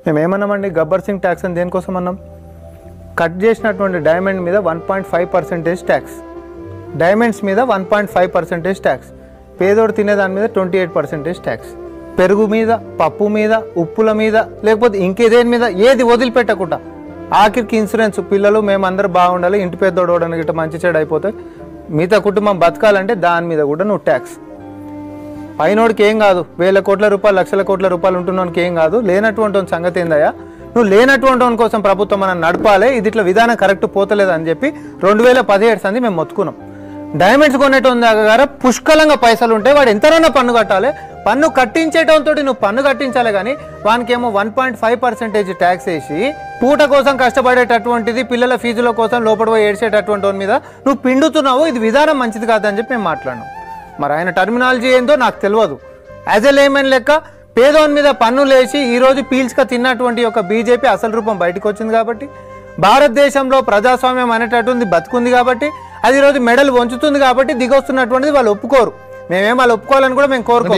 మేము ఏమన్నామండి గబ్బర్ సింగ్ ట్యాక్స్ అని దేనికోసం అన్నాం? కట్ చేసినటువంటి డైమండ్ మీద 1.5% ట్యాక్స్, డైమండ్స్ మీద 1.5% ట్యాక్స్, పేదోడు తినేదాని మీద 28% ట్యాక్స్, పెరుగు మీద, పప్పు మీద, ఉప్పుల మీద, లేకపోతే ఇంకేదేని మీద ఏది వదిలిపెట్టకుండా ఆఖరికి ఇన్సూరెన్స్, పిల్లలు మేమందరూ బాగుండాలి, ఇంటి పెద్దోడు ఓడని గిట్ట మంచి చెడు అయిపోతాయి, మిగతా కుటుంబం బతకాలంటే దాని మీద కూడా నువ్వు ట్యాక్స్. పైనోడికి ఏం కాదు, వేల కోట్ల రూపాయలు, లక్షల కోట్ల రూపాయలు ఉంటున్నోనికి ఏం కాదు, లేనటువంటి సంగతి ఏందయ్యా, నువ్వు లేనటువంటి వాని కోసం ప్రభుత్వం మనం నడపాలి, ఇది ఇట్లా విధానం కరెక్ట్ పోతలేదు అని చెప్పి 2017 సంది మేము మొత్తుకున్నాం. డైమండ్స్ కొనేటోని దగ్గర పుష్కలంగా పైసలు ఉంటే వాడు ఎంతనైనా పన్ను కట్టాలి, పన్ను కట్టించేటంతో నువ్వు పన్ను కట్టించాలి, కానీ వానికేమో 1.5% ట్యాక్స్ వేసి పూట కోసం కష్టపడేటటువంటిది, పిల్లల ఫీజుల కోసం లోపల పోయి ఏడ్చేటటువంటి వాని మీద నువ్వు పిండుతున్నావు, ఇది విధానం మంచిది కాదని చెప్పి మేము మాట్లాడినాం. మరి ఆయన టర్మినాలజీ ఏందో నాకు తెలియదు. యాజ్ ఎ లేమన్ లెక్క పేదోని మీద పన్నులు వేసి ఈరోజు పీల్చుక తిన్నటువంటి ఒక బీజేపీ అసలు రూపం బయటకు వచ్చింది కాబట్టి, భారతదేశంలో ప్రజాస్వామ్యం అనేటటువంటి బతుకుంది కాబట్టి, అది ఈరోజు మెడల్ వంచుతుంది కాబట్టి దిగొస్తున్నటువంటిది వాళ్ళు ఒప్పుకోరు. మేమేం వాళ్ళు ఒప్పుకోవాలని కూడా మేము కోరుకోం.